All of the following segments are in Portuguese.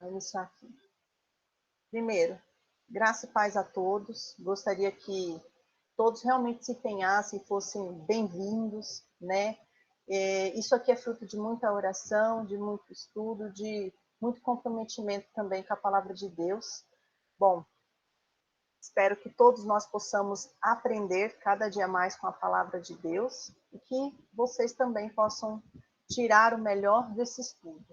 Vamos iniciar aqui. Primeiro, graça e paz a todos. Gostaria que todos realmente se empenhassem e fossem bem-vindos, né? Isso aqui é fruto de muita oração, de muito estudo, de muito comprometimento também com a palavra de Deus. Bom, espero que todos nós possamos aprender cada dia mais com a palavra de Deus e que vocês também possam tirar o melhor desse estudo,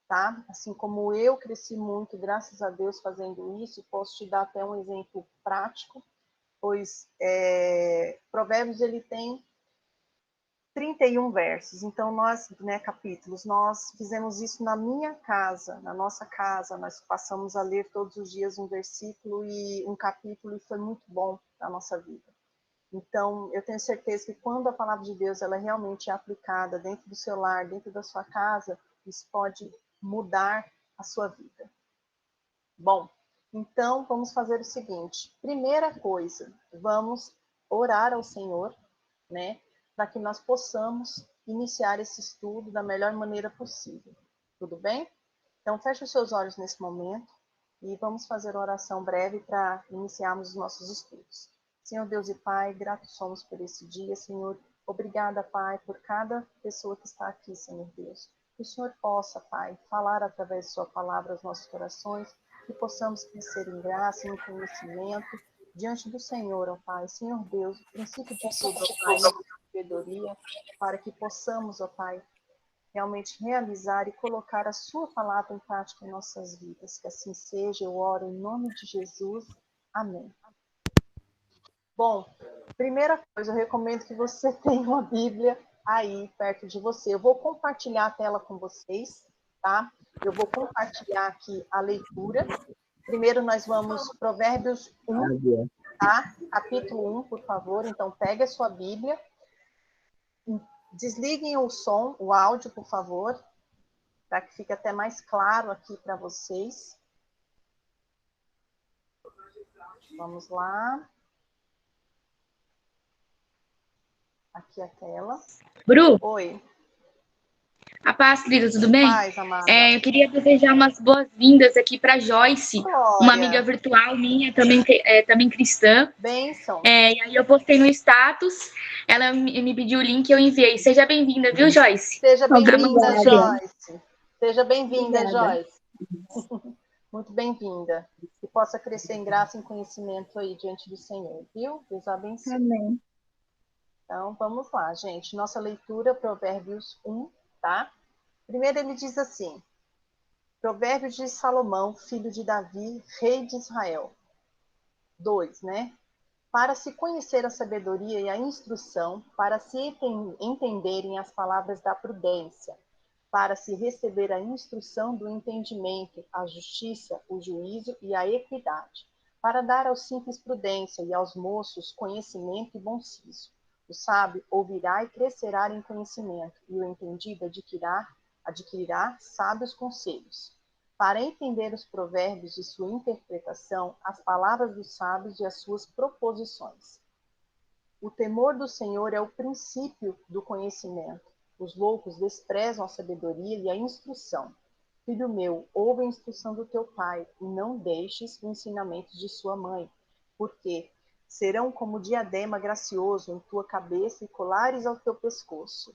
tá? Assim como eu cresci muito, graças a Deus, fazendo isso, posso te dar até um exemplo prático, pois Provérbios ele tem 31 versos, então nós, capítulos, nós fizemos isso na minha casa, na nossa casa, nós passamos a ler todos os dias um versículo e um capítulo e foi muito bom na nossa vida. Então, eu tenho certeza que quando a palavra de Deus ela realmente é aplicada dentro do seu lar, dentro da sua casa, isso pode mudar a sua vida. Bom, então vamos fazer o seguinte, primeira coisa, vamos orar ao Senhor, né, para que nós possamos iniciar esse estudo da melhor maneira possível. Tudo bem? Então, feche os seus olhos nesse momento e vamos fazer uma oração breve para iniciarmos os nossos estudos. Senhor Deus e Pai, gratos somos por esse dia, Senhor. Obrigada, Pai, por cada pessoa que está aqui, Senhor Deus. Que o Senhor possa, Pai, falar através de sua palavra aos nossos corações, que possamos crescer em graça e em conhecimento diante do Senhor, ó Pai. Senhor Deus, o princípio de tudo, ó Pai, sabedoria, para que possamos, ó Pai, realmente realizar e colocar a sua palavra em prática em nossas vidas. Que assim seja, eu oro em nome de Jesus. Amém. Bom, primeira coisa, eu recomendo que você tenha uma Bíblia aí perto de você. Eu vou compartilhar a tela com vocês, tá? Eu vou compartilhar aqui a leitura. Primeiro nós vamos Provérbios 1, tá? Capítulo 1, por favor. Então, pegue a sua Bíblia. Desliguem o som, o áudio, por favor, para que fique até mais claro aqui para vocês. Vamos lá. Aqui a tela. Bru, Oi. a paz, querida, tudo bem? Paz, amada. Eu queria desejar umas boas-vindas aqui para Joyce, Glória. uma amiga virtual minha, também cristã. Bênção. E aí eu postei no status, ela me pediu o link e eu enviei. Seja bem-vinda, viu, Joyce? Seja bem-vinda, Obrigada. Joyce. Seja bem-vinda, Obrigada. Joyce. Muito bem-vinda. Que possa crescer em graça e em conhecimento aí diante do Senhor, viu? Deus abençoe. Amém. Então, vamos lá, gente. Nossa leitura, Provérbios 1, tá? Primeiro ele diz assim, Provérbios de Salomão, filho de Davi, rei de Israel. 2, né? Para se conhecer a sabedoria e a instrução, para se entenderem as palavras da prudência, para se receber a instrução do entendimento, a justiça, o juízo e a equidade, para dar aos simples prudência e aos moços conhecimento e bom siso. O sábio ouvirá e crescerá em conhecimento, e o entendido adquirirá sábios conselhos. Para entender os provérbios e sua interpretação, as palavras dos sábios e as suas proposições. O temor do Senhor é o princípio do conhecimento. Os loucos desprezam a sabedoria e a instrução. Filho meu, ouve a instrução do teu pai, e não deixes o ensinamento de sua mãe, porque serão como diadema gracioso em tua cabeça e colares ao teu pescoço.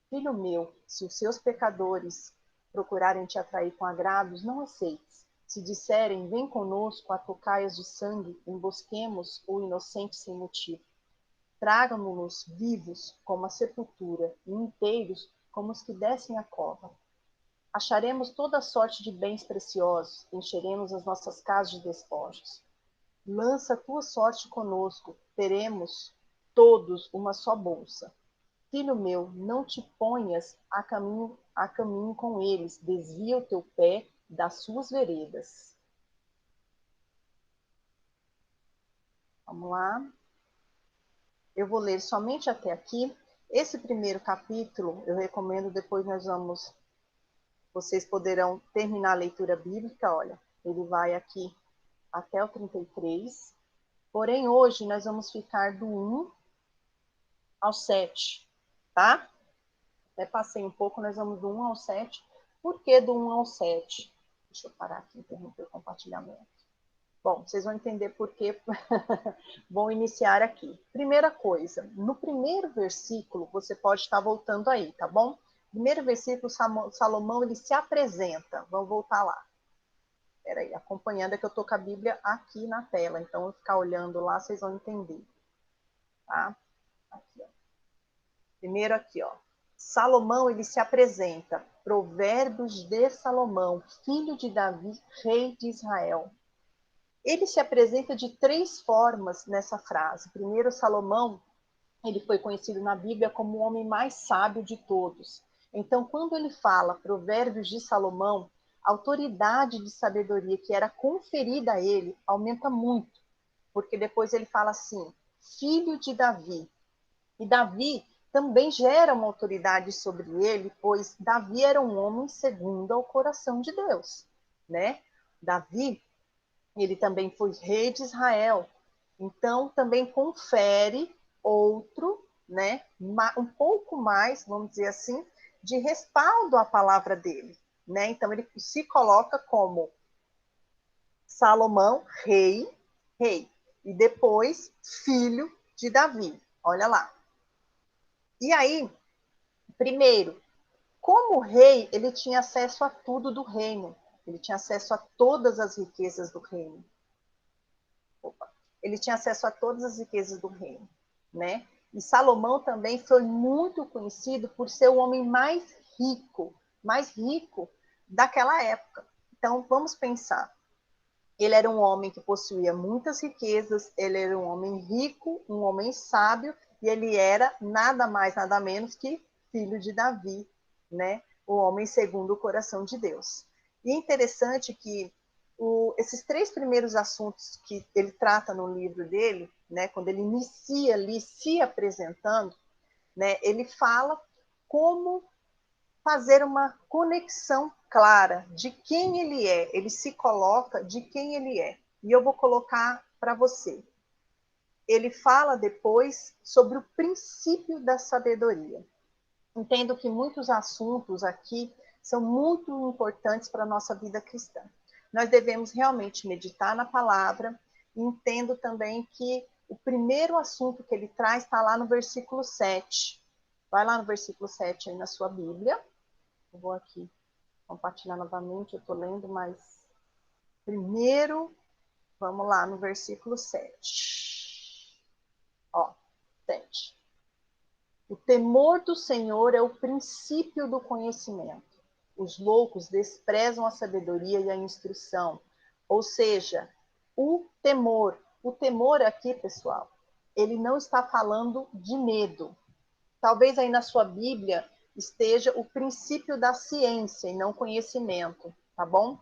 Filho meu, se os seus pecadores procurarem te atrair com agrados, não aceites. Se disserem, vem conosco a tocaias de sangue, embosquemos o inocente sem motivo. Tragam-nos vivos como a sepultura, e inteiros como os que descem a cova. Acharemos toda sorte de bens preciosos, encheremos as nossas casas de despojos. Lança a tua sorte conosco, teremos todos uma só bolsa. Filho meu, não te ponhas a caminho com eles, desvia o teu pé das suas veredas. Vamos lá. Eu vou ler somente até aqui. Esse primeiro capítulo, eu recomendo, depois vocês poderão terminar a leitura bíblica, olha, ele vai aqui até o 33. Porém, hoje nós vamos ficar do 1 ao 7, tá? Até passei um pouco, nós vamos do 1 ao 7. Por que do 1 ao 7? Deixa eu parar aqui, interromper o compartilhamento. Bom, vocês vão entender por que vou iniciar aqui. Primeira coisa, no primeiro versículo, você pode estar voltando aí, tá bom? Primeiro versículo, Salomão, ele se apresenta. Vamos voltar lá. Espera aí, acompanhando, é que eu estou com a Bíblia aqui na tela, então eu ficar olhando lá, vocês vão entender. Tá? Aqui, ó. Primeiro aqui, ó. Salomão, ele se apresenta. Provérbios de Salomão, filho de Davi, rei de Israel. Ele se apresenta de 3 formas nessa frase. Primeiro, Salomão, ele foi conhecido na Bíblia como o homem mais sábio de todos. Então, quando ele fala Provérbios de Salomão, a autoridade de sabedoria que era conferida a ele aumenta muito, porque depois ele fala assim, filho de Davi. E Davi também gera uma autoridade sobre ele, pois Davi era um homem segundo ao coração de Deus, né? Davi, ele também foi rei de Israel. Então, também confere outro, né, um pouco mais, vamos dizer assim, de respaldo à palavra dele, né? Então, ele se coloca como Salomão, rei, e depois filho de Davi. Olha lá. E aí, primeiro, como rei, ele tinha acesso a tudo do reino. Ele tinha acesso a todas as riquezas do reino. Ele tinha acesso a todas as riquezas do reino, né? E Salomão também foi muito conhecido por ser o homem mais rico daquela época. Então, vamos pensar. Ele era um homem que possuía muitas riquezas, ele era um homem rico, um homem sábio, e ele era nada mais, nada menos que filho de Davi, né? O homem segundo o coração de Deus. E é interessante que esses 3 primeiros assuntos que ele trata no livro dele, né, quando ele inicia ali se apresentando, né, ele fala como fazer uma conexão clara de quem ele é. Ele se coloca de quem ele é. E eu vou colocar para você. Ele fala depois sobre o princípio da sabedoria. Entendo que muitos assuntos aqui são muito importantes para a nossa vida cristã. Nós devemos realmente meditar na palavra, e entendo também que o primeiro assunto que ele traz está lá no versículo 7. Vai lá no versículo 7 aí na sua Bíblia. Eu vou aqui compartilhar novamente, eu estou lendo, mas primeiro, vamos lá no versículo 7. Ó, 7. O temor do Senhor é o princípio do conhecimento. Os loucos desprezam a sabedoria e a instrução. Ou seja, o temor. O temor aqui, pessoal, ele não está falando de medo. Talvez aí na sua Bíblia esteja o princípio da ciência e não conhecimento, tá bom?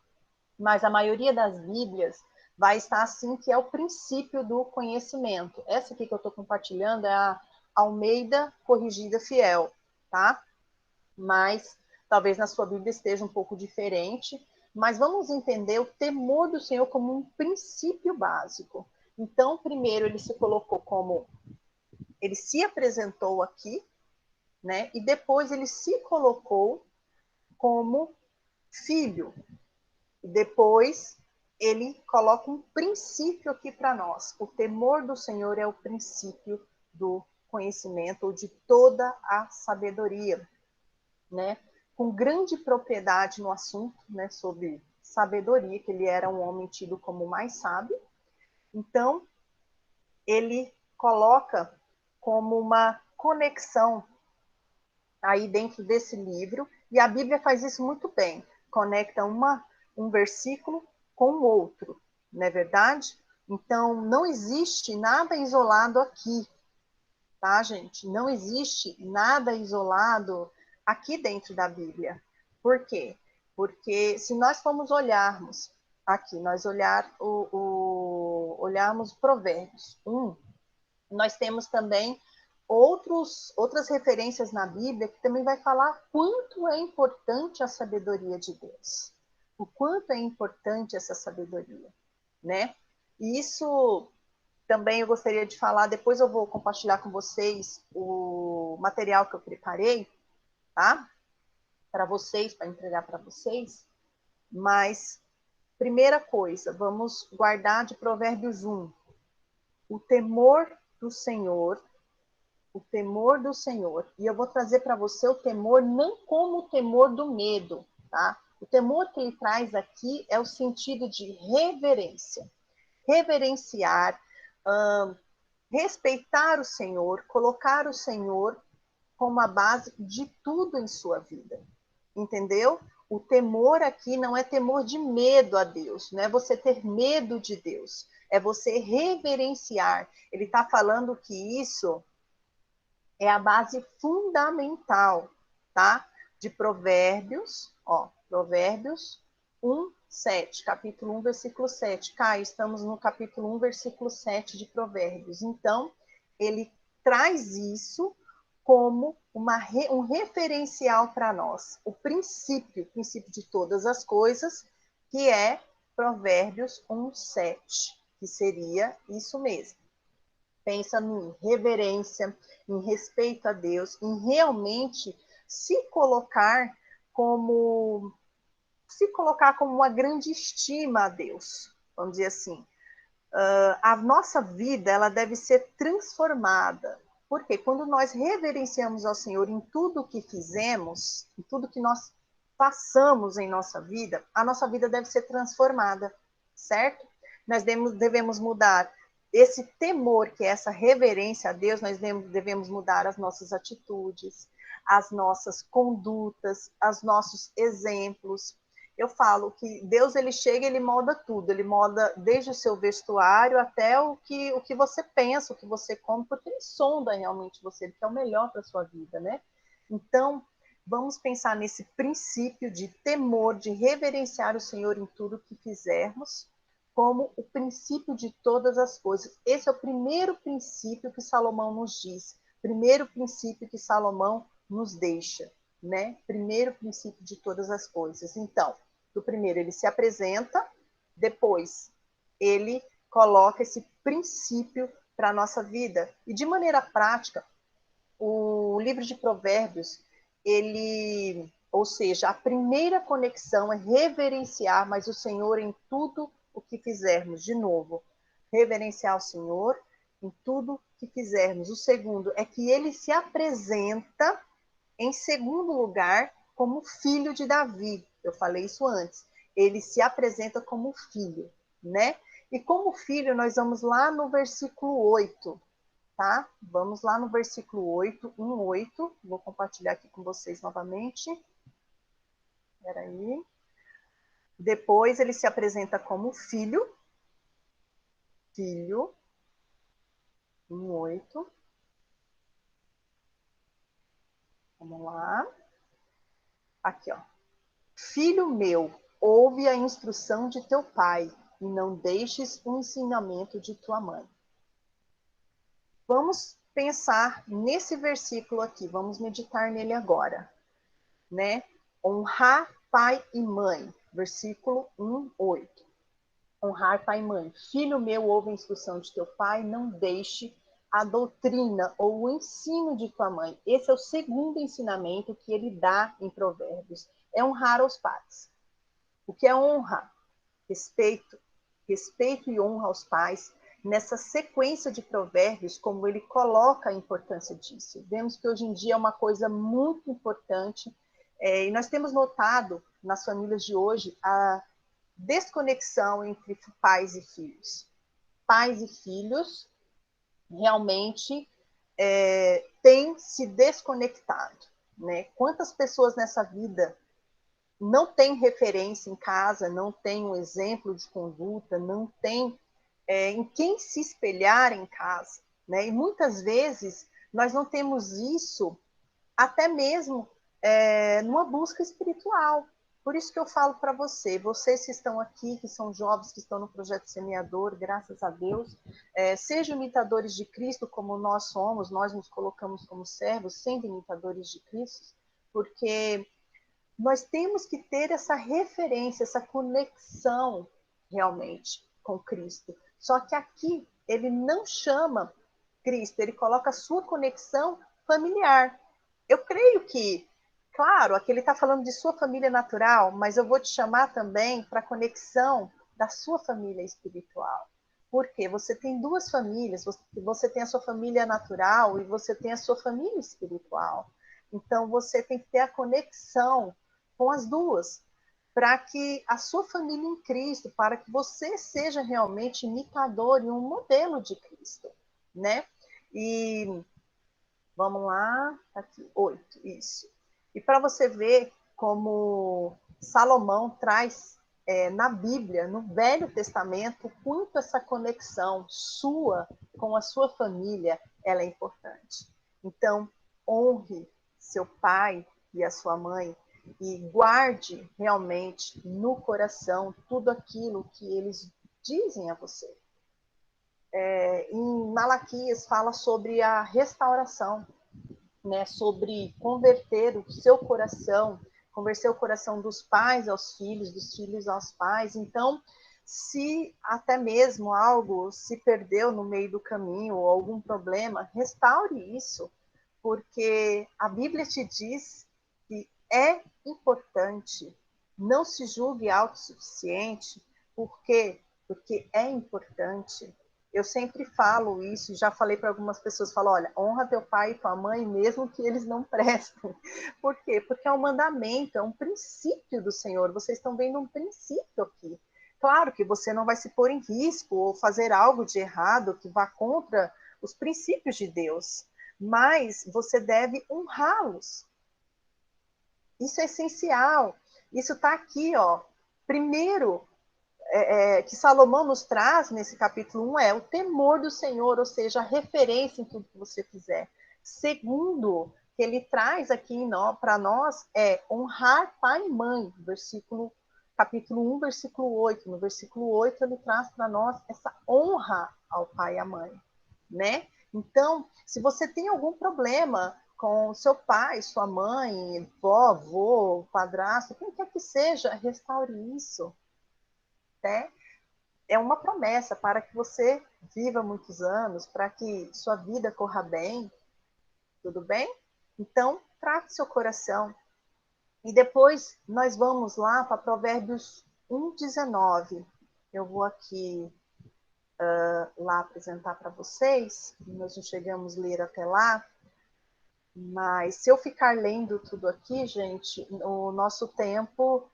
Mas a maioria das Bíblias vai estar assim, que é o princípio do conhecimento. Essa aqui que eu estou compartilhando é a Almeida Corrigida Fiel, tá? Mas talvez na sua Bíblia esteja um pouco diferente. Mas vamos entender o temor do Senhor como um princípio básico. Então, primeiro ele se colocou como, ele se apresentou aqui, né? E depois ele se colocou como filho. E depois ele coloca um princípio aqui para nós. O temor do Senhor é o princípio do conhecimento ou de toda a sabedoria, né? Com grande propriedade no assunto, né, sobre sabedoria, que ele era um homem tido como o mais sábio. Então, ele coloca como uma conexão aí dentro desse livro, e a Bíblia faz isso muito bem, conecta um versículo com o outro, não é verdade? Então, não existe nada isolado aqui, tá, gente? Não existe nada isolado aqui dentro da Bíblia. Por quê? Porque se nós formos olharmos aqui, nós olharmos Provérbios 1, nós temos também outras referências na Bíblia que também vai falar quanto é importante a sabedoria de Deus. O quanto é importante essa sabedoria, né? E isso também eu gostaria de falar, depois eu vou compartilhar com vocês o material que eu preparei, tá? Para vocês, para entregar para vocês. Mas, primeira coisa, vamos guardar de Provérbios 1. O temor do Senhor, e eu vou trazer para você o temor não como o temor do medo, tá? O temor que ele traz aqui é o sentido de reverência. Reverenciar, respeitar o Senhor, colocar o Senhor como a base de tudo em sua vida. Entendeu? O temor aqui não é temor de medo a Deus, não é você ter medo de Deus, é você reverenciar. Ele está falando que isso é a base fundamental, tá? De Provérbios, ó, Provérbios 1, 7, capítulo 1, versículo 7. Caio, estamos no capítulo 1, versículo 7 de Provérbios. Então, ele traz isso como um referencial para nós. O princípio de todas as coisas, que é Provérbios 1, 7, que seria isso mesmo. Pensa em reverência, em respeito a Deus, em realmente se colocar como uma grande estima a Deus, vamos dizer assim. A nossa vida ela deve ser transformada, porque quando nós reverenciamos ao Senhor em tudo que fizemos, em tudo que nós façamos em nossa vida, a nossa vida deve ser transformada, certo? Nós devemos mudar esse temor, que é essa reverência a Deus, nós devemos mudar as nossas atitudes, as nossas condutas, os nossos exemplos. Eu falo que Deus, ele chega e ele molda tudo, ele molda desde o seu vestuário até o que você pensa, o que você come, porque ele sonda realmente você, ele quer o melhor para a sua vida, né? Então, vamos pensar nesse princípio de temor, de reverenciar o Senhor em tudo que fizermos, como o princípio de todas as coisas. Esse é o primeiro princípio que Salomão nos diz, primeiro princípio que Salomão nos deixa, né? Primeiro princípio de todas as coisas. Então, do primeiro ele se apresenta, depois ele coloca esse princípio para a nossa vida. E de maneira prática, o livro de Provérbios, ou seja, a primeira conexão é reverenciar, mas o Senhor em tudo o que fizermos. De novo, reverenciar o Senhor em tudo que fizermos. O segundo é que ele se apresenta, em segundo lugar, como filho de Davi. Eu falei isso antes. Ele se apresenta como filho, né? E como filho, nós vamos lá no versículo 8, tá? Vamos lá no versículo 8, 1:8. Vou compartilhar aqui com vocês novamente. Espera aí. Depois ele se apresenta como filho. Filho. 1:8. Vamos lá. Aqui, ó. Filho meu, ouve a instrução de teu pai e não deixes o ensinamento de tua mãe. Vamos pensar nesse versículo aqui, vamos meditar nele agora, né? Honrar pai e mãe, versículo 1:8. Honrar pai e mãe. Filho meu, ouve a instrução de teu pai, não deixe a doutrina ou o ensino de tua mãe. Esse é o segundo ensinamento que ele dá em Provérbios, é honrar os pais. O que é honra? Respeito. Respeito e honra aos pais. Nessa sequência de provérbios, como ele coloca a importância disso. Vemos que hoje em dia é uma coisa muito importante, e nós temos notado nas famílias de hoje a desconexão entre pais e filhos. Pais e filhos realmente têm se desconectado, né? Quantas pessoas nessa vida não tem referência em casa, não tem um exemplo de conduta, não tem em quem se espelhar em casa, né? E muitas vezes nós não temos isso até mesmo numa busca espiritual. Por isso que eu falo para vocês que estão aqui, que são jovens, que estão no Projeto Semeador, graças a Deus, sejam imitadores de Cristo como nós somos, nós nos colocamos como servos, sendo imitadores de Cristo, porque nós temos que ter essa referência, essa conexão realmente com Cristo. Só que aqui ele não chama Cristo, ele coloca a sua conexão familiar. Eu creio que claro, aqui ele está falando de sua família natural, mas eu vou te chamar também para a conexão da sua família espiritual. Porque você tem duas famílias, você tem a sua família natural e você tem a sua família espiritual. Então, você tem que ter a conexão com as duas, para que a sua família em Cristo, para que você seja realmente imitador e um modelo de Cristo, né? E vamos lá, aqui, 8, isso. E para você ver como Salomão traz na Bíblia, no Velho Testamento, muito essa conexão sua com a sua família, ela é importante. Então, honre seu pai e a sua mãe e guarde realmente no coração tudo aquilo que eles dizem a você. Em Malaquias fala sobre a restauração, né, sobre converter o seu coração, converter o coração dos pais aos filhos, dos filhos aos pais. Então, se até mesmo algo se perdeu no meio do caminho ou algum problema, restaure isso, porque a Bíblia te diz que é importante. Não se julgue autossuficiente, por quê? Porque é importante. Eu sempre falo isso, já falei para algumas pessoas, falo, olha, honra teu pai e tua mãe, mesmo que eles não prestem. Por quê? Porque é um mandamento, é um princípio do Senhor. Vocês estão vendo um princípio aqui. Claro que você não vai se pôr em risco ou fazer algo de errado que vá contra os princípios de Deus, mas você deve honrá-los. Isso é essencial. Isso está aqui, ó. Primeiro, que Salomão nos traz nesse capítulo 1 é o temor do Senhor, ou seja, a referência em tudo que você fizer. Segundo, que ele traz aqui para nós é honrar pai e mãe, capítulo 1, versículo 8. No versículo 8, ele traz para nós essa honra ao pai e à mãe, né? Então, se você tem algum problema com seu pai, sua mãe, vó, avô, padrasto, quem quer que seja, restaure isso, né? É uma promessa para que você viva muitos anos, para que sua vida corra bem, tudo bem? Então, trate seu coração. E depois nós vamos lá para Provérbios 1:19. Eu vou aqui lá apresentar para vocês, nós não chegamos a ler até lá, mas se eu ficar lendo tudo aqui, gente, o nosso tempo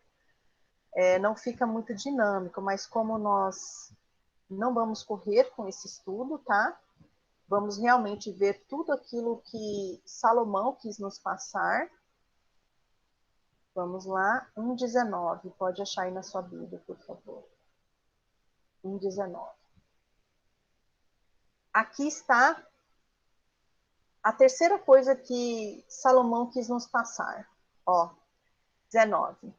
não fica muito dinâmico, mas como nós não vamos correr com esse estudo, tá? Vamos realmente ver tudo aquilo que Salomão quis nos passar. Vamos lá, 1:19. Pode achar aí na sua Bíblia, por favor. 1:19. Aqui está a terceira coisa que Salomão quis nos passar. Ó, 19.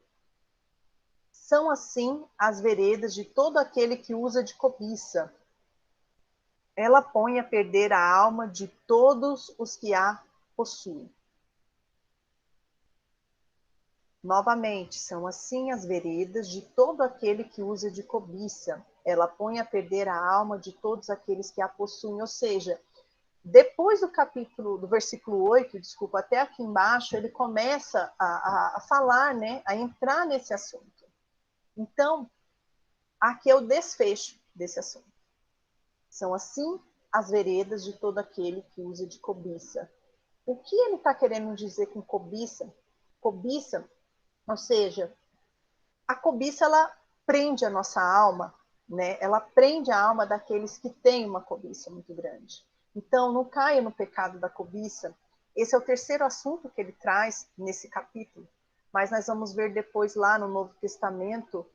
São assim as veredas de todo aquele que usa de cobiça. Ela põe a perder a alma de todos os que a possuem. Novamente, são assim as veredas de todo aquele que usa de cobiça. Ela põe a perder a alma de todos aqueles que a possuem. Ou seja, depois do versículo 8, desculpa, até aqui embaixo, ele começa a falar, né, a entrar nesse assunto. Então, aqui é o desfecho desse assunto. São assim as veredas de todo aquele que usa de cobiça. O que ele está querendo dizer com cobiça? Cobiça, ou seja, a cobiça, ela prende a nossa alma, né? Ela prende a alma daqueles que têm uma cobiça muito grande. Então, não caia no pecado da cobiça. Esse é o terceiro assunto que ele traz nesse capítulo. Mas nós vamos ver depois lá no Novo Testamento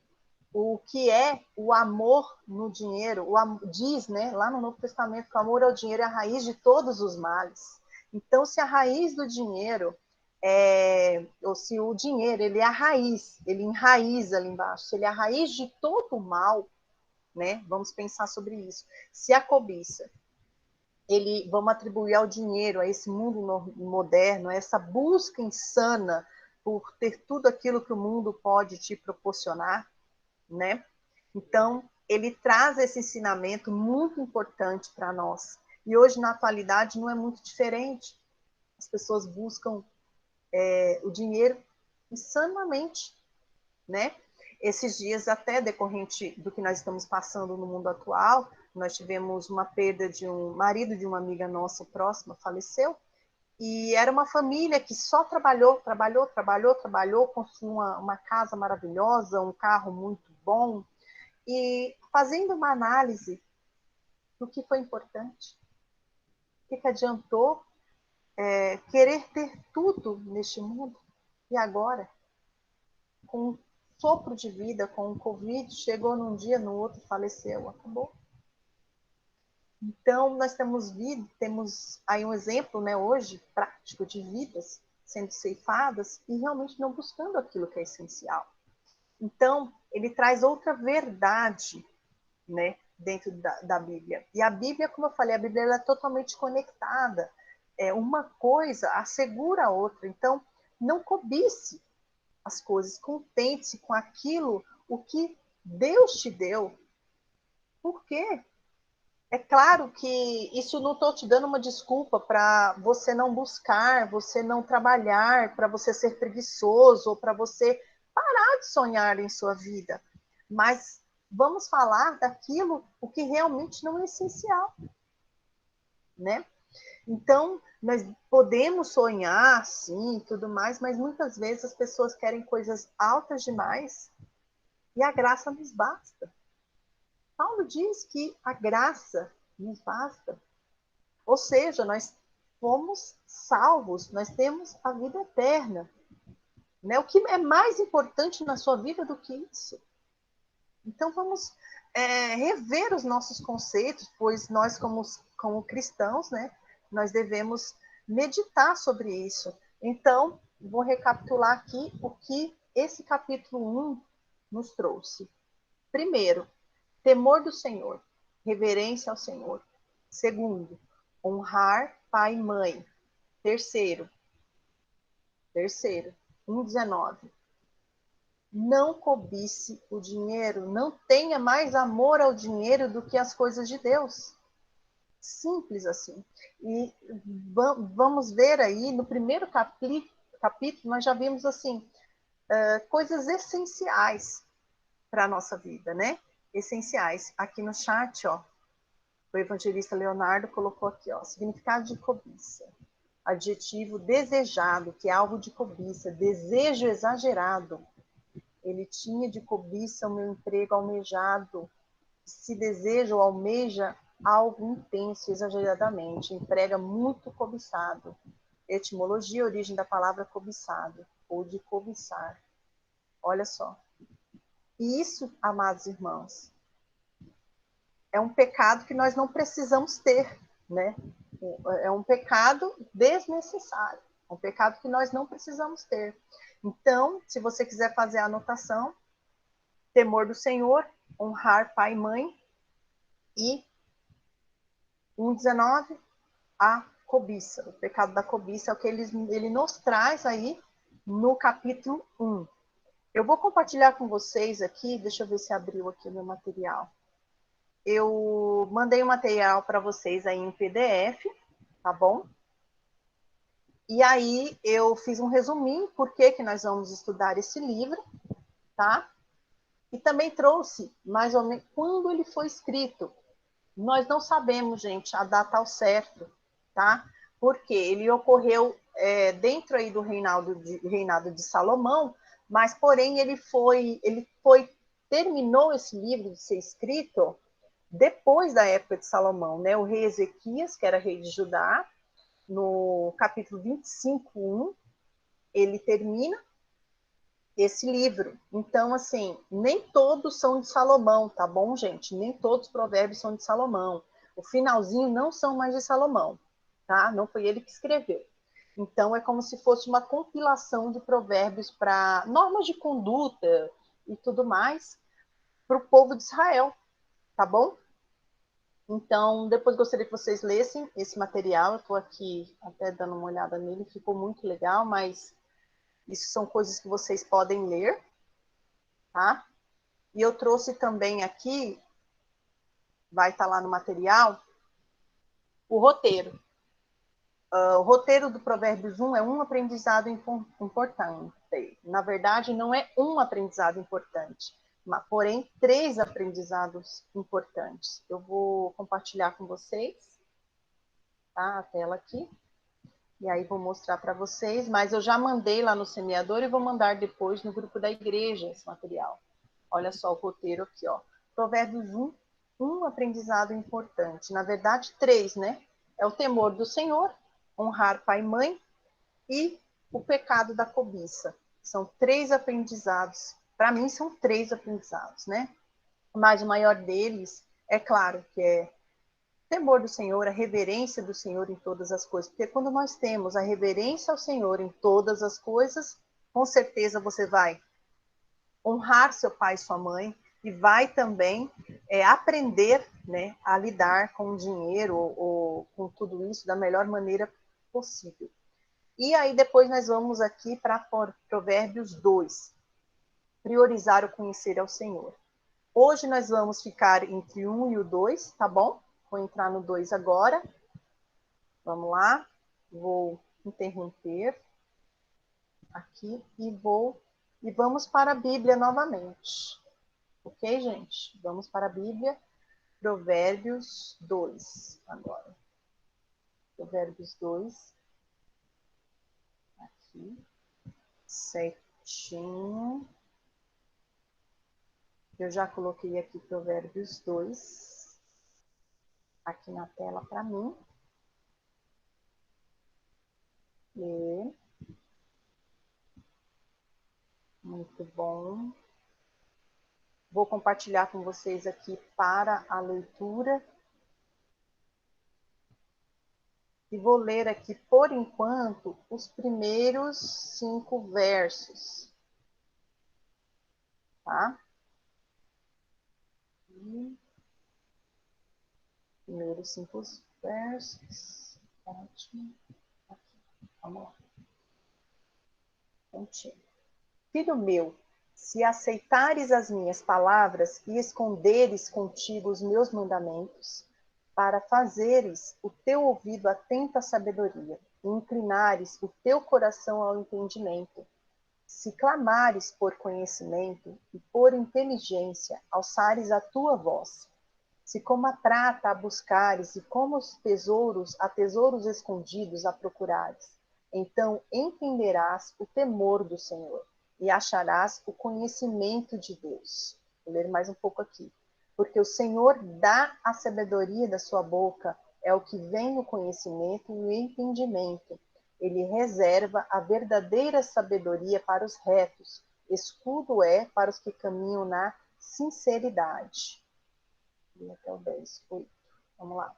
o que é o amor no dinheiro. Diz, né, lá no Novo Testamento, que o amor ao dinheiro é a raiz de todos os males. Então, se a raiz do dinheiro ou se o dinheiro ele é a raiz, ele enraiza ali embaixo, se ele é a raiz de todo o mal, né? Vamos pensar sobre isso. Se a cobiça, vamos atribuir ao dinheiro, a esse mundo moderno, a essa busca insana por ter tudo aquilo que o mundo pode te proporcionar, né? Então, ele traz esse ensinamento muito importante para nós. E hoje, na atualidade, não é muito diferente. As pessoas buscam o dinheiro insanamente, né? Esses dias, até decorrente do que nós estamos passando no mundo atual, nós tivemos uma perda de um marido de uma amiga nossa próxima, faleceu, e era uma família que só trabalhou, construiu uma casa maravilhosa, um carro muito bom, e fazendo uma análise do que foi importante, o que adiantou querer ter tudo neste mundo, e agora, com um sopro de vida, com o Covid, chegou num dia, no outro, faleceu, acabou. Então, nós temos aí um exemplo, né, hoje, prático de vidas sendo ceifadas e realmente não buscando aquilo que é essencial. Então, ele traz outra verdade, né, dentro da Bíblia. E a Bíblia, como eu falei, a Bíblia ela é totalmente conectada. Uma coisa assegura a outra. Então, não cobice as coisas, contente-se com aquilo, o que Deus te deu. Por quê? É claro que isso não estou te dando uma desculpa para você não buscar, você não trabalhar, para você ser preguiçoso, ou para você parar de sonhar em sua vida. Mas vamos falar daquilo o que realmente não é essencial, né? Então, nós podemos sonhar, sim, tudo mais, mas muitas vezes as pessoas querem coisas altas demais e a graça nos basta. Paulo diz que a graça nos basta. Ou seja, nós fomos salvos, nós temos a vida eterna. Né? O que é mais importante na sua vida do que isso? Então, vamos rever os nossos conceitos, pois nós, como cristãos, né, nós devemos meditar sobre isso. Então, vou recapitular aqui o que esse capítulo 1 nos trouxe. Primeiro, temor do Senhor, reverência ao Senhor. Segundo, honrar pai e mãe. Terceiro, 1:19. Não cobice o dinheiro, não tenha mais amor ao dinheiro do que as coisas de Deus. Simples assim. E vamos ver aí, no primeiro capítulo, nós já vimos assim, coisas essenciais para a nossa vida, né? Essenciais. Aqui no chat, ó, o evangelista Leonardo colocou aqui, ó, significado de cobiça. Adjetivo desejado, que é algo de cobiça, desejo exagerado. Ele tinha de cobiça o meu emprego almejado. Se deseja ou almeja algo intenso, exageradamente, emprega muito cobiçado. Etimologia, origem da palavra cobiçado, ou de cobiçar. Olha só. E isso, amados irmãos, é um pecado que nós não precisamos ter, né? É um pecado desnecessário, um pecado que nós não precisamos ter. Então, se você quiser fazer a anotação, temor do Senhor, honrar pai e mãe, e 1:19, a cobiça. O pecado da cobiça é o que ele nos traz aí no capítulo 1. Eu vou compartilhar com vocês aqui, deixa eu ver se abriu aqui o meu material. Eu mandei o material para vocês aí em PDF, tá bom? E aí eu fiz um resuminho, por que nós vamos estudar esse livro, tá? E também trouxe mais ou menos quando ele foi escrito. Nós não sabemos, gente, a data ao certo, tá? Porque ele ocorreu dentro aí do reinado de Salomão, mas porém terminou esse livro de ser escrito depois da época de Salomão, né? O rei Ezequias, que era rei de Judá, no capítulo 25:1, ele termina esse livro. Então, assim, nem todos são de Salomão, tá bom, gente? Nem todos os provérbios são de Salomão. O finalzinho não são mais de Salomão, tá? Não foi ele que escreveu. Então, é como se fosse uma compilação de provérbios para normas de conduta e tudo mais para o povo de Israel, tá bom? Então, depois gostaria que vocês lessem esse material. Eu estou aqui até dando uma olhada nele, ficou muito legal, mas isso são coisas que vocês podem ler, tá? E eu trouxe também aqui, vai estar lá no material, o roteiro. O roteiro do Provérbios 1 é um aprendizado importante. Na verdade, não é um aprendizado importante, mas, porém, 3 aprendizados importantes. Eu vou compartilhar com vocês, tá? A tela aqui. E aí vou mostrar para vocês, mas eu já mandei lá no semeador e vou mandar depois no grupo da igreja esse material. Olha só o roteiro aqui, ó. Provérbios 1, um aprendizado importante. Na verdade, 3, né? É o temor do Senhor, honrar pai e mãe e o pecado da cobiça. São 3 aprendizados. Para mim, são 3 aprendizados, né? Mas o maior deles, é claro, que é temor do Senhor, a reverência do Senhor em todas as coisas. Porque quando nós temos a reverência ao Senhor em todas as coisas, com certeza você vai honrar seu pai e sua mãe e vai também aprender, né, a lidar com o dinheiro ou com tudo isso da melhor maneira possível. E aí depois nós vamos aqui para Provérbios 2, priorizar o conhecer ao Senhor. Hoje nós vamos ficar entre o 1 e o 2, tá bom? Vou entrar no 2 agora. Vamos lá. Vou interromper aqui e vamos para a Bíblia novamente. Ok, gente? Vamos para a Bíblia. Provérbios 2 agora. Provérbios 2. Aqui. Certinho. Eu já coloquei aqui Provérbios 2 aqui na tela para mim. E... Muito bom. Vou compartilhar com vocês aqui para a leitura. E vou ler aqui, por enquanto, os primeiros 5 versos. Tá? Primeiros 5 versos. Ótimo. Aqui. Vamos lá. Continua. Filho meu, se aceitares as minhas palavras e esconderes contigo os meus mandamentos, para fazeres o teu ouvido atento à sabedoria, e inclinares o teu coração ao entendimento, se clamares por conhecimento e por inteligência, alçares a tua voz, se como a prata a buscares e como os tesouros a tesouros escondidos a procurares, então entenderás o temor do Senhor e acharás o conhecimento de Deus. Vou ler mais um pouco aqui. Porque o Senhor dá a sabedoria da sua boca, é o que vem o conhecimento e o entendimento. Ele reserva a verdadeira sabedoria para os retos, escudo é para os que caminham na sinceridade. E até o 10, 8. Vamos lá.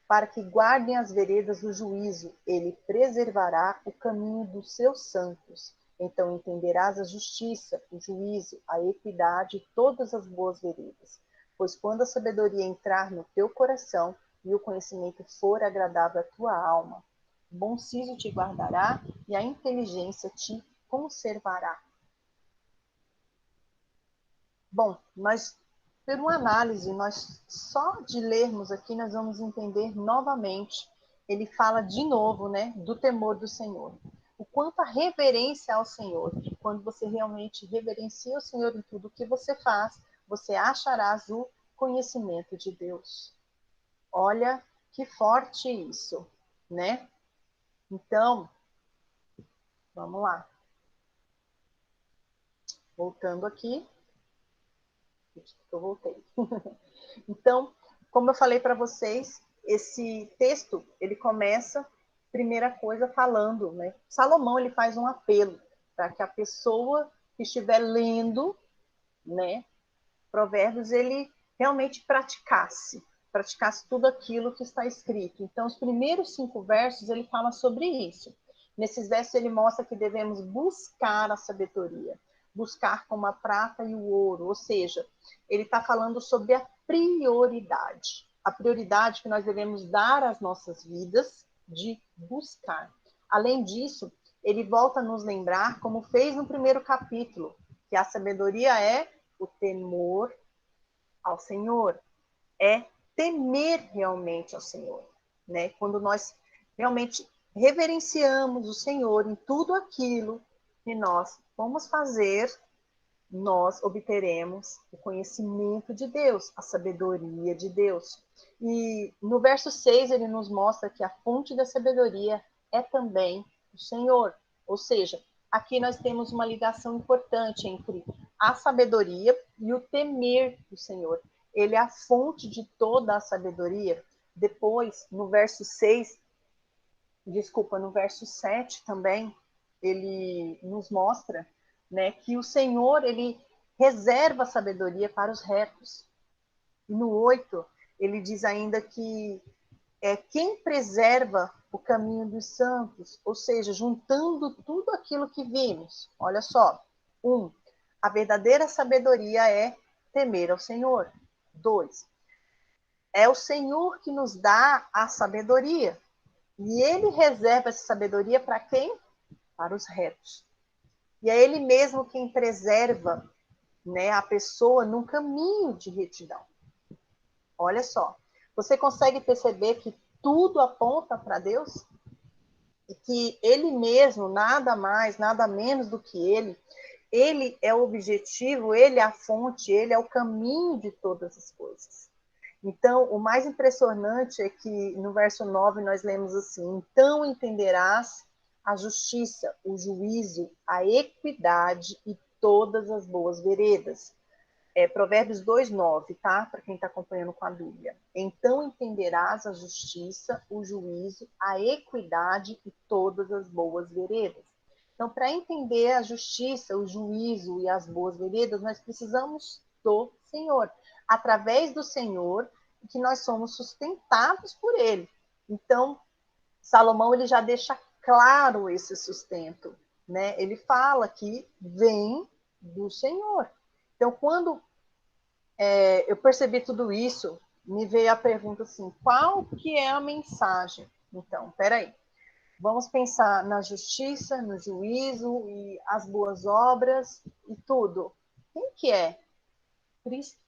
Para que guardem as veredas do juízo, ele preservará o caminho dos seus santos. Então entenderás a justiça, o juízo, a equidade e todas as boas veredas. Pois quando a sabedoria entrar no teu coração e o conhecimento for agradável à tua alma, o bom siso te guardará e a inteligência te conservará. Bom, mas por uma análise, nós só de lermos aqui, nós vamos entender novamente. Ele fala de novo, né, do temor do Senhor. O quanto a reverência ao Senhor. Quando você realmente reverencia o Senhor em tudo que você faz, você acharás o conhecimento de Deus. Olha que forte isso, né? Então, vamos lá. Voltando aqui. Eu voltei. Então, como eu falei para vocês, esse texto, ele começa, primeira coisa, falando, né? Salomão, ele faz um apelo para que a pessoa que estiver lendo, né, Provérbios, ele realmente praticasse tudo aquilo que está escrito. Então, os primeiros 5 versos, ele fala sobre isso. Nesses versos, ele mostra que devemos buscar a sabedoria, buscar como a prata e o ouro, ou seja, ele está falando sobre a prioridade que nós devemos dar às nossas vidas de buscar. Além disso, ele volta a nos lembrar, como fez no primeiro capítulo, que a sabedoria é o temor ao Senhor, é temer realmente ao Senhor, né? Quando nós realmente reverenciamos o Senhor em tudo aquilo que nós vamos fazer, nós obteremos o conhecimento de Deus, a sabedoria de Deus. E no verso 6 ele nos mostra que a fonte da sabedoria é também o Senhor. Ou seja, aqui nós temos uma ligação importante entre a sabedoria e o temer do Senhor. Ele é a fonte de toda a sabedoria. Depois, no verso 6, no verso 7 também, ele nos mostra, né, que o Senhor, ele reserva a sabedoria para os retos. E no 8, ele diz ainda que é quem preserva o caminho dos santos, ou seja, juntando tudo aquilo que vimos. Olha só. 1, a verdadeira sabedoria é temer ao Senhor. 2, é o Senhor que nos dá a sabedoria. E ele reserva essa sabedoria para quem? Para os retos. E é ele mesmo quem preserva, né, a pessoa num caminho de retidão. Olha só, você consegue perceber que tudo aponta para Deus? E que ele mesmo, nada mais, nada menos do que ele é o objetivo, ele é a fonte, ele é o caminho de todas as coisas. Então, o mais impressionante é que no verso 9 nós lemos assim: então entenderás a justiça, o juízo, a equidade e todas as boas veredas. Provérbios 2:9, tá? Para quem está acompanhando com a Bíblia. Então entenderás a justiça, o juízo, a equidade e todas as boas veredas. Então, para entender a justiça, o juízo e as boas veredas, nós precisamos do Senhor. Através do Senhor, que nós somos sustentados por Ele. Então, Salomão ele já deixa claro esse sustento, né? Ele fala que vem do Senhor. Então, quando eu percebi tudo isso, me veio a pergunta assim, qual que é a mensagem? Então, peraí, vamos pensar na justiça, no juízo e as boas obras e tudo. Quem que é? Cristo.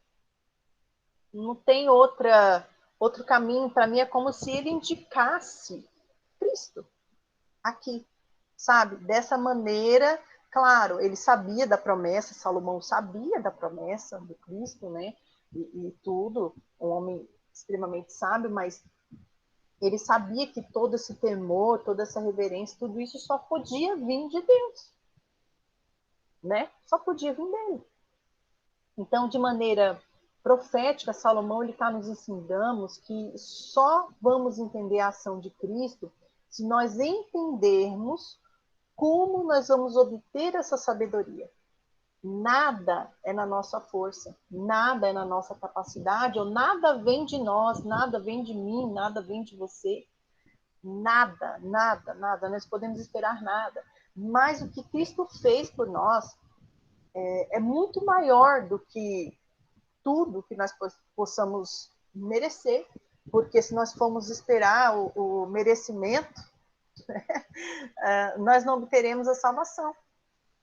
Não tem outro caminho. Para mim é como se ele indicasse Cristo aqui, sabe? Dessa maneira, claro, ele sabia da promessa, Salomão sabia da promessa do Cristo, né? E tudo, um homem extremamente sábio, mas ele sabia que todo esse temor, toda essa reverência, tudo isso só podia vir de Deus, né? Só podia vir dele. Então, de maneira profética, Salomão ele está nos ensinando que só vamos entender a ação de Cristo se nós entendermos como nós vamos obter essa sabedoria. Nada é na nossa força, nada é na nossa capacidade, ou nada vem de nós, nada vem de mim, nada vem de você. Nada, nada, nada. Nós podemos esperar nada. Mas o que Cristo fez por nós é muito maior do que tudo que nós possamos merecer. Porque se nós formos esperar o merecimento, nós não obteremos a salvação.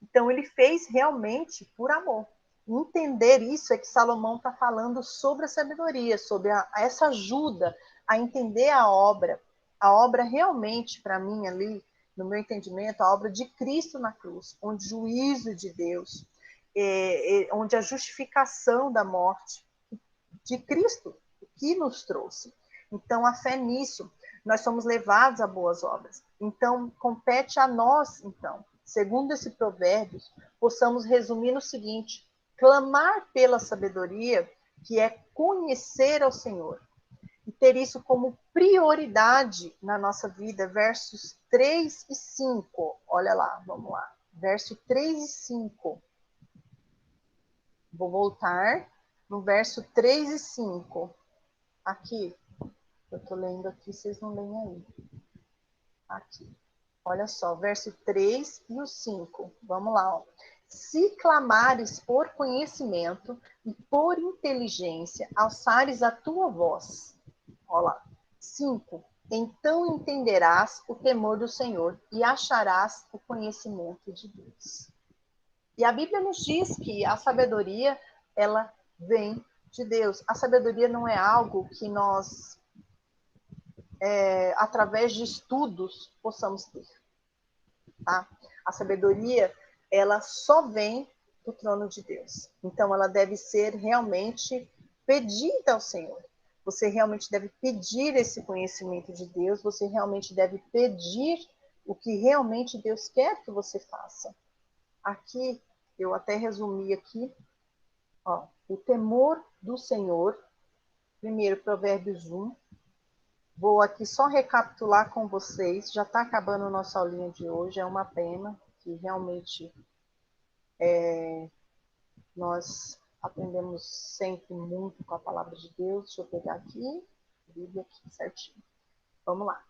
Então, ele fez realmente por amor. Entender isso é que Salomão está falando sobre a sabedoria, sobre essa ajuda a entender a obra realmente, para mim, ali, no meu entendimento, a obra de Cristo na cruz, onde o juízo de Deus, onde a justificação da morte de Cristo, que nos trouxe. Então, a fé nisso, nós somos levados a boas obras. Então, compete a nós, então, segundo esse provérbio, possamos resumir no seguinte: clamar pela sabedoria, que é conhecer ao Senhor, e ter isso como prioridade na nossa vida, versos 3 e 5. Olha lá, vamos lá. Verso 3 e 5. Vou voltar no verso 3 e 5. Aqui. Eu estou lendo aqui, vocês não leem aí. Aqui. Olha só, verso 3 e o 5. Vamos lá. Ó. Se clamares por conhecimento e por inteligência, alçares a tua voz. Olha lá. 5. Então entenderás o temor do Senhor e acharás o conhecimento de Deus. E a Bíblia nos diz que a sabedoria, ela vem de Deus. A sabedoria não é algo que nós através de estudos, possamos ter. Tá? A sabedoria, ela só vem do trono de Deus. Então, ela deve ser realmente pedida ao Senhor. Você realmente deve pedir esse conhecimento de Deus, você realmente deve pedir o que realmente Deus quer que você faça. Aqui, eu até resumi aqui, ó, o temor do Senhor, primeiro Provérbios 1, vou aqui só recapitular com vocês, já está acabando a nossa aulinha de hoje, é uma pena que realmente nós aprendemos sempre muito com a palavra de Deus. Deixa eu pegar aqui, Bíblia aqui certinho. Vamos lá.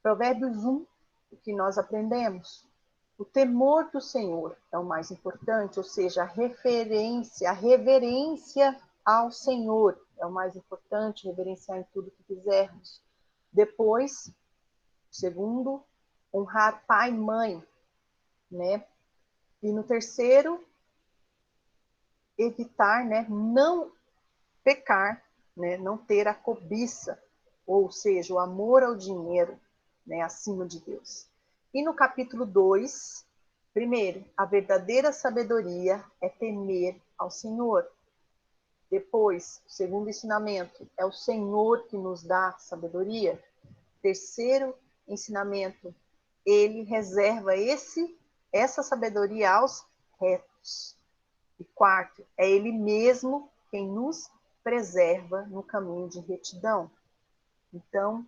Provérbios 1, o que nós aprendemos? O temor do Senhor é o mais importante, ou seja, a reverência ao Senhor é o mais importante, reverenciar em tudo que fizermos. Depois, segundo, honrar pai e mãe, né? E no terceiro, evitar, né, não pecar, né, não ter a cobiça, ou seja, o amor ao dinheiro, né, acima de Deus. E no capítulo 2, primeiro, a verdadeira sabedoria é temer ao Senhor. Depois, o segundo ensinamento, é o Senhor que nos dá sabedoria. Terceiro ensinamento, ele reserva essa sabedoria aos retos. E quarto, é ele mesmo quem nos preserva no caminho de retidão. Então,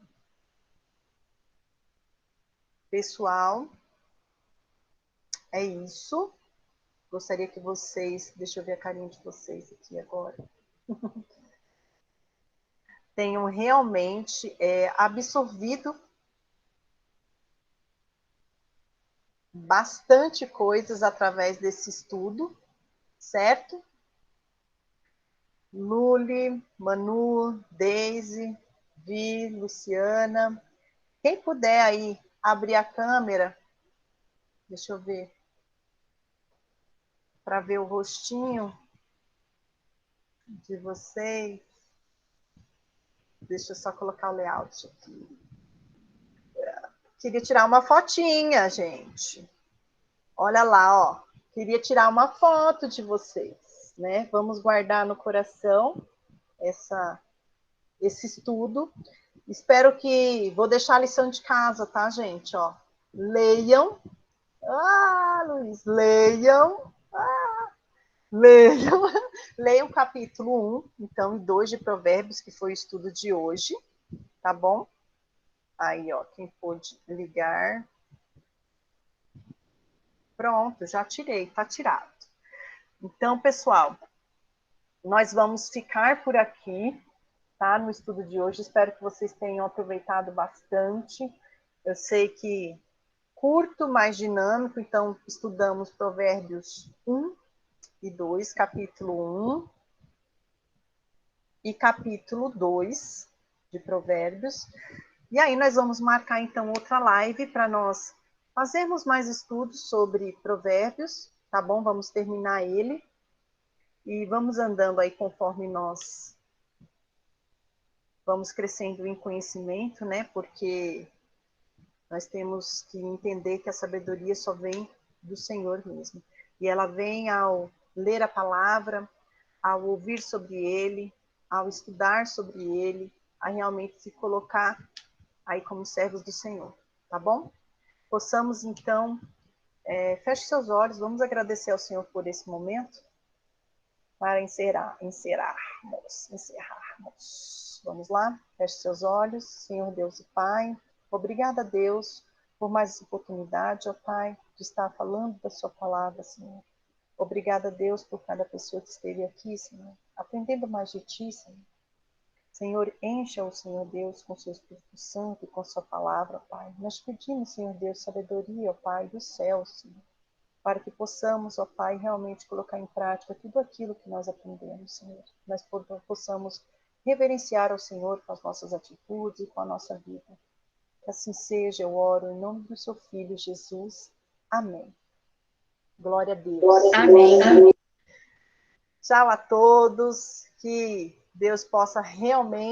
pessoal, é isso. Gostaria que vocês, deixa eu ver a carinha de vocês aqui agora, tenham realmente absorvido bastante coisas através desse estudo, certo? Luli, Manu, Deise, Vi, Luciana. Quem puder aí abrir a câmera, deixa eu ver, para ver o rostinho de vocês. Deixa eu só colocar o layout aqui. Queria tirar uma fotinha, gente. Olha lá, ó. Queria tirar uma foto de vocês, né? Vamos guardar no coração esse estudo. Espero que... Vou deixar a lição de casa, tá, gente? Ó, leiam. Ah, Luiz, leiam. Leiam. Leiam o capítulo 1, então, e 2 de Provérbios, que foi o estudo de hoje, tá bom? Aí, ó, quem pôde ligar. Pronto, já tirei, tá tirado. Então, pessoal, nós vamos ficar por aqui, tá? No estudo de hoje. Espero que vocês tenham aproveitado bastante. Eu sei que curto, mais dinâmico, então estudamos Provérbios 1 e 2, capítulo 1 e capítulo 2 de Provérbios. E aí nós vamos marcar, então, outra live para nós fazermos mais estudos sobre Provérbios, tá bom? Vamos terminar ele e vamos andando aí conforme nós vamos crescendo em conhecimento, né? Porque nós temos que entender que a sabedoria só vem do Senhor mesmo. E ela vem ao ler a palavra, ao ouvir sobre ele, ao estudar sobre ele, a realmente se colocar aí como servos do Senhor, tá bom? Possamos, então, feche seus olhos, vamos agradecer ao Senhor por esse momento, para encerrarmos. Vamos lá? Feche seus olhos, Senhor Deus e Pai. Obrigada, Deus, por mais essa oportunidade, ó Pai, de estar falando da sua palavra, Senhor. Obrigada, Deus, por cada pessoa que esteve aqui, Senhor, aprendendo mais de Ti, Senhor. Senhor, encha o Senhor Deus com seu Espírito Santo e com sua palavra, Pai. Nós pedimos, Senhor Deus, sabedoria, ó Pai, do céu, Senhor, para que possamos, ó Pai, realmente colocar em prática tudo aquilo que nós aprendemos, Senhor. Nós possamos reverenciar ao Senhor com as nossas atitudes e com a nossa vida. Que assim seja, eu oro em nome do seu Filho, Jesus. Amém. Glória a Deus. Amém. Tchau a todos. Que Deus possa realmente